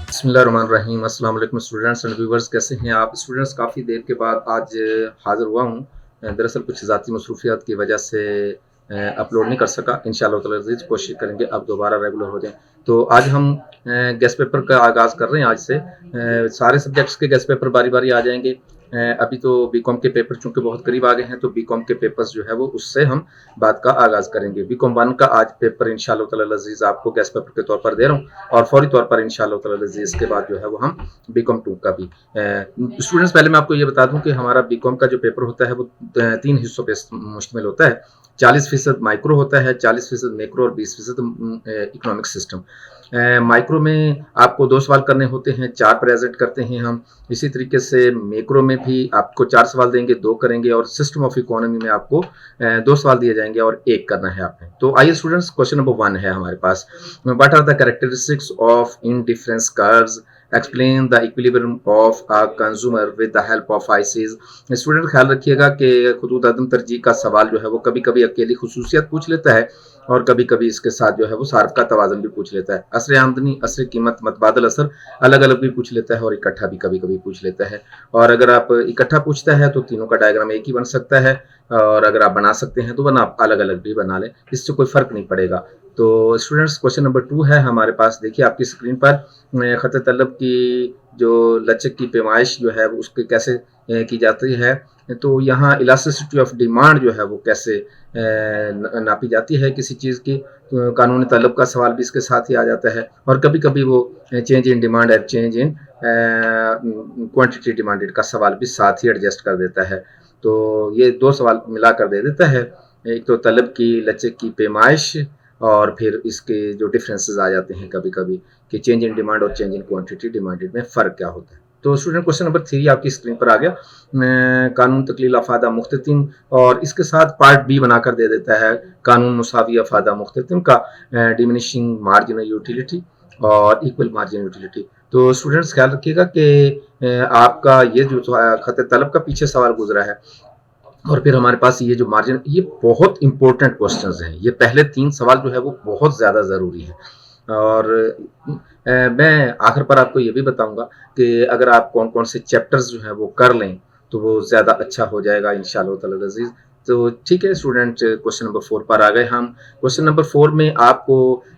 बिस्मिल्लाहिर्रहमानिर्रहीम। अस्सलाम वालेकुम स्टूडेंट्स एंड व्यूवर्स, कैसे हैं आप स्टूडेंट्स? काफ़ी देर के बाद आज हाज़िर हुआ हूँ। दरअसल कुछ ज़ाती मसरूफियात की वजह से अपलोड नहीं कर सका। इंशाअल्लाह ताला अज़ीज़ कोशिश करेंगे अब दोबारा रेगुलर हो जाएँ। तो आज हम गेस्ट पेपर का आगाज़ कर रहे हैं आज से। सारे सब्जेक्ट्स के गेस्ट पेपर बारी-बारी आ जाएँगे। अभी तो बीकॉम के पेपर चूँकि बहुत करीब आ गए हैं, तो बीकॉम के पेपर्स जो है वो उससे हम बात का आगाज़ करेंगे। बीकॉम 1 का आज पेपर इंशाअल्लाह ताला अज़ीज़ आपको गेस्ट पेपर के तौर पर दे रहा हूँ और फौरी तौर पर इंशाअल्लाह ताला अज़ीज़ इसके बाद जो है वो हम बीकॉम 2 का भी स्टूडेंट्स, पहले मैं आपको ये बता दूं कि हमारा बीकॉम का जो पेपर होता है वो 3 हिस्सों पे मुश्तमिल होता है। 40% माइक्रो होता है, 40% मैक्रो और 20% इकोनॉमिक सिस्टम। माइक्रो में आपको 2 सवाल करने होते हैं, 4 प्रेजेंट करते हैं हम। इसी तरीके से मैक्रो में भी आपको 4 सवाल देंगे, 2 करेंगे और सिस्टम ऑफ इकोनॉमी में आपको 2 सवाल दिए जाएंगे और 1 करना है आपने। तो आइए स्टूडेंट्स, क्वेश्चन नंबर 1 है हमारे पास। What are the characteristics of indifference curves? Explain the equilibrium of a consumer with the help of ICs. Student ख्याल रखिएगा कि खुदूद अदम तरजीह का सवाल जो है वो कभी कभी अकेली खुसूसियत पूछ लेता है और कभी कभी इसके साथ जो है वो सार्फ का तवाज़ुन भी पूछ लेता है। असर आमदनी, असर कीमत, मतबादल असर अलग अलग भी पूछ लेता है और इकट्ठा भी कभी कभी पूछ लेता है। और अगर आप इकट्ठा पूछता है तो तीनों का डायग्राम एक ही बन सकता है, और अगर आप बना सकते हैं तो बना अलग अलग भी बना लें, इससे कोई फर्क नहीं पड़ेगा। तो स्टूडेंट्स, क्वेश्चन नंबर 2 है हमारे पास। देखिए आपकी स्क्रीन पर खत तलब की जो लचक की पैमाइश जो है वो उसके कैसे की जाती है। तो यहाँ इलास्टिसिटी ऑफ डिमांड जो है वो कैसे नापी जाती है किसी चीज़ की। तो कानूनी तलब का सवाल भी इसके साथ ही आ जाता है, और कभी कभी वो change in demand and change in quantity demanded का सवाल भी साथ ही एडजस्ट कर देता है। तो ये 2 सवाल मिला कर दे देता है, एक तो तलब की लचक की पैमाइश और फिर इसके जो डिफरेंसेस आ जाते हैं कभी कभी कि चेंज इन डिमांड और चेंज इन क्वांटिटी डिमांडेड में फ़र्क क्या होता है। तो स्टूडेंट, क्वेश्चन नंबर 3 आपकी स्क्रीन पर आ गया। कानून तकलील अफादा मुख्ततिम, और इसके साथ पार्ट बी बनाकर दे देता है कानून मुसावी अफादा मुख्ततिम का डिमिनिशिंग मार्जिनल यूटिलिटी और इक्वल मार्जिनल यूटिलिटी। तो स्टूडेंट्स ख्याल रखिएगा कि आपका ये जो खत तलब का पीछे सवाल गुजरा है और फिर हमारे पास ये जो मार्जिन, ये बहुत इंपॉर्टेंट क्वेश्चंस हैं। ये पहले 3 सवाल जो है वो बहुत ज़्यादा ज़रूरी है। और मैं आखिर पर आपको ये भी बताऊंगा कि अगर आप कौन कौन से चैप्टर्स जो हैं वो कर लें तो वो ज़्यादा अच्छा हो जाएगा इंशाअल्लाह ताला अज़ीज़। तो ठीक है स्टूडेंट, क्वेश्चन नंबर 4 पर आ गए हम। क्वेश्चन नंबर 4 में आपको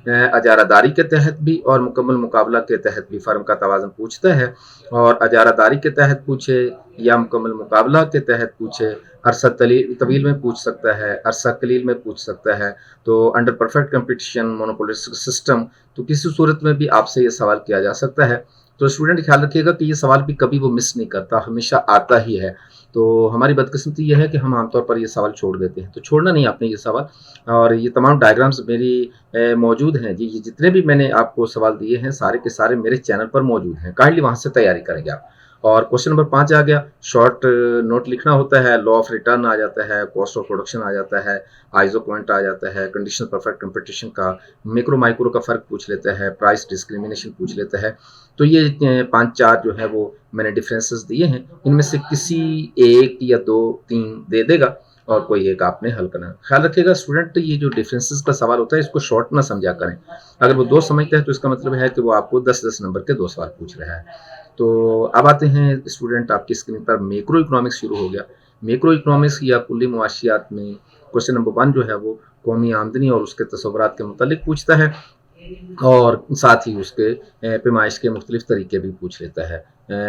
अजारादारी के तहत भी और मुकम्मल मुकाबला के तहत भी फ़र्म का तवाज़ुन पूछता है। और अजारादारी के तहत पूछे या मुकम्मल मुकाबला के तहत पूछे, अरसा तवील में पूछ सकता है, अरसा कलील में पूछ सकता है। तो under perfect competition monopolistic system, तो किसी सूरत में भी आपसे ये सवाल किया जा सकता है। तो स्टूडेंट ख्याल रखिएगा कि ये सवाल भी कभी वो मिस नहीं करता, हमेशा आता ही है। तो हमारी बदकिस्मती ये है कि हम आमतौर पर ये सवाल छोड़ देते हैं, तो छोड़ना नहीं आपने ये सवाल। और ये तमाम डायग्राम्स मेरी मौजूद हैं जी, ये जितने भी मैंने आपको सवाल दिए हैं सारे के सारे मेरे चैनल पर मौजूद हैं, काइंडली वहाँ से तैयारी करेंगे आप। और क्वेश्चन नंबर 5 आ गया। शॉर्ट नोट लिखना होता है, लॉ ऑफ रिटर्न आ जाता है, कॉस्ट ऑफ प्रोडक्शन आ जाता है, आइजो पॉइंट आ जाता है, कंडीशनल परफेक्ट कंपटीशन का, मैक्रो माइक्रो का फ़र्क पूछ लेता है, प्राइस डिस्क्रिमिनेशन पूछ लेता है। तो ये 5-4 जो है वो मैंने डिफरेंसेस दिए हैं, इनमें से किसी 1 या 2-3 दे देगा और कोई एक आपने हल करना है। ख्याल रखिएगा स्टूडेंट, ये जो डिफरेंसेस का सवाल होता है इसको शॉर्ट ना समझा करें। अगर वो 2 समझते हैं तो इसका मतलब है कि वो आपको 10-10 नंबर के 2 सवाल पूछ रहा है। तो अब आते हैं स्टूडेंट, आपकी स्क्रीन पर मैक्रो इकोनॉमिक्स शुरू हो गया। मैक्रो इकोनॉमिक्स या कुल्ली मुआशियात में क्वेश्चन नंबर 1 जो है वो कौमी आमदनी और उसके तसव्वुरात के मुतालिक पूछता है, और साथ ही उसके पैमाइश के मुख्तलिफ तरीके भी पूछ लेता है।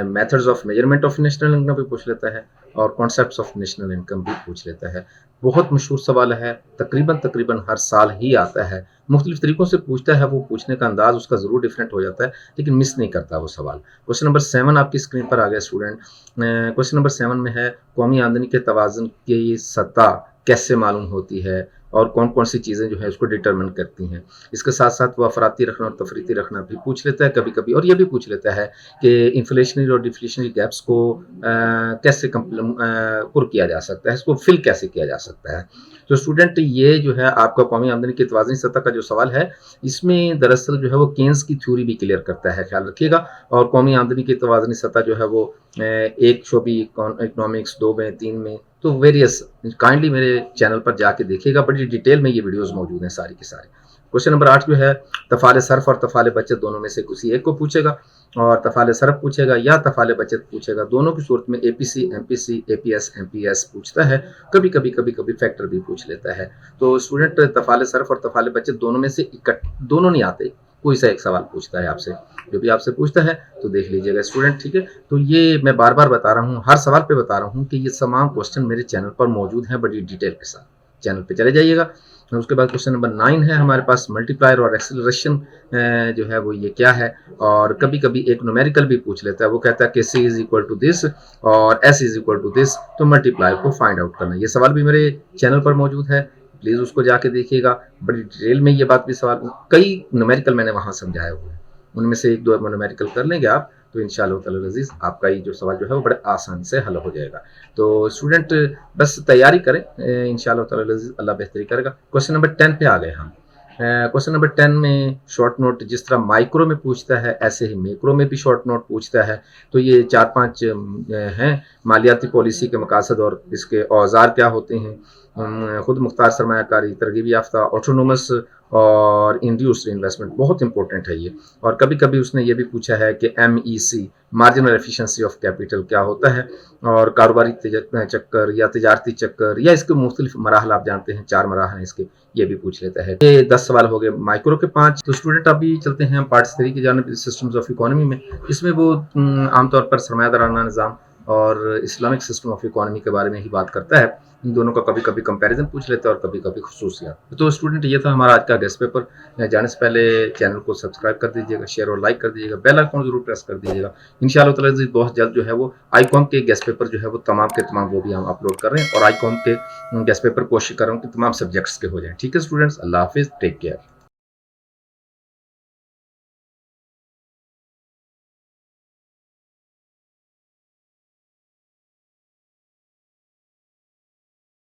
Methods of measurement of national income भी पूछ लेता है और कॉन्सेप्ट्स ऑफ नेशनल इनकम भी पूछ लेता है। बहुत मशहूर सवाल है, तकरीबन हर साल ही आता है। मुख्तलिफ तरीक़ों से पूछता है, वो पूछने का अंदाज़ उसका ज़रूर डिफरेंट हो जाता है, लेकिन मिस नहीं करता वो सवाल। क्वेश्चन नंबर 7 आपकी स्क्रीन पर आ गया स्टूडेंट। क्वेश्चन नंबर 7 में है कौमी आमदनी के तवाज़ुन की सतह कैसे मालूम होती है और कौन कौन सी चीज़ें जो है उसको डिटरमिन करती हैं। इसके साथ साथ वो अफराती रखना और तफरीती रखना भी पूछ लेता है कभी कभी, और ये भी पूछ लेता है कि इन्फ्लेशनरी और डिफ्लेशनरी गैप्स को कैसे पुर किया जा सकता है, इसको फिल कैसे किया जा सकता है। तो स्टूडेंट, ये जो है आपका कौमी आमदनी की तवाज़ुनी सतह का जो सवाल है, इसमें दरअसल जो है वो केन्स की थ्योरी भी क्लियर करता है, ख्याल रखिएगा। और कौमी आमदनी की तवाज़ुनी सतह जो है वो एक शोबी इकोनॉमिक्स 2 में, 3 में, तो वेरियस, काइंडली मेरे चैनल पर जाके देखिएगा, बड़ी डिटेल में ये वीडियोस मौजूद हैं सारी की सारी। क्वेश्चन नंबर 8 जो है तफाले सर्फ और तफाले बचत दोनों में से किसी एक को पूछेगा, और तफाले सर्फ पूछेगा या तफाले बचत पूछेगा। दोनों की सूरत में एपीसी, एमपीसी, एपीएस, एमपीएस पूछता है, कभी कभी फैक्टर भी पूछ लेता है। तो स्टूडेंट तफाले सर्फ और तफाले बचत दोनों में से दोनों नहीं आते, कोई सा एक सवाल पूछता है आपसे, जो भी आपसे पूछता है तो देख लीजिएगा स्टूडेंट, ठीक है। तो ये मैं बार बार बता रहा हूँ, हर सवाल पे बता रहा हूँ कि ये तमाम क्वेश्चन मेरे चैनल पर मौजूद हैं बड़ी डिटेल के साथ, चैनल पे चले जाइएगा। उसके बाद क्वेश्चन नंबर 9 है हमारे पास, मल्टीप्लायर और एक्सेलरेशन जो है वो ये क्या है, और कभी कभी एक न्यूमेरिकल भी पूछ लेता है, वो कहता है कि c is equal to this और s is equal to this, तो मल्टीप्लायर को फाइंड आउट करना। ये सवाल भी मेरे चैनल पर मौजूद है, प्लीज़ उसको जाके देखिएगा, बड़ी डिटेल में ये बात भी सवाल, कई न्यूमेरिकल मैंने वहाँ समझाया हुआ है, उनमें से एक दो न्यूमेरिकल कर लेंगे आप तो इंशाअल्लाह ताला अज़ीज़ आपका ये जो सवाल जो है वो बड़े आसानी से हल हो जाएगा। तो स्टूडेंट बस तैयारी करें, इंशाअल्लाह ताला अज़ीज़ अल्लाह बेहतरी करेगा। क्वेश्चन नंबर 10 पे आ गए हम। क्वेश्चन नंबर 10 में शॉर्ट नोट जिस तरह माइक्रो में पूछता है ऐसे ही मैक्रो में भी शॉर्ट नोट पूछता है। तो ये 4-5 हैं, मालियाती पॉलिसी के मकासद और इसके औजार क्या होते हैं, खुद मुख्तार सरमायाकारी, तरगीब याफ्ता, ऑटोनोमस और इंड्यूस्ड इन्वेस्टमेंट, बहुत इंपॉर्टेंट है ये। और कभी कभी उसने ये भी पूछा है कि MEC marginal efficiency of capital क्या होता है, और कारोबारी चक्कर या तिजारती चक्कर या इसके मुख्तलिफ मराहल आप जानते हैं, 4 मराहल हैं इसके, ये भी पूछ लेता है। ये 10 सवाल हो गए माइक्रो के 5। तो स्टूडेंट अभी चलते हैं पार्ट 3 की जानिब, सिस्टम्स ऑफ इकोनॉमी में। इसमें वो आमतौर पर सरमायादाराना निज़ाम और इस्लामिक सिस्टम ऑफ इकोनॉमी के बारे में ही बात करता है। इन दोनों का कभी कभी कंपैरिजन पूछ लेते हैं और कभी कभी खुसूसियात। तो स्टूडेंट ये था हमारा आज का गेस्ट पेपर। जाने से पहले चैनल को सब्सक्राइब कर दीजिएगा, शेयर और लाइक कर दीजिएगा, बेल आइकन जरूर प्रेस कर दीजिएगा। इंशाअल्लाह ताला बहुत जल्द जो है वो आईकॉम के गेस्ट पेपर जो है वो तमाम के तमाम वो भी हम अपलोड कर रहे हैं, और आईकॉम के गेस्ट पेपर कोशिश कर रहा हूँ कि तमाम सब्जेक्ट्स के हो जाएं। ठीक है स्टूडेंट्स, अल्लाह हाफिज़, टेक केयर।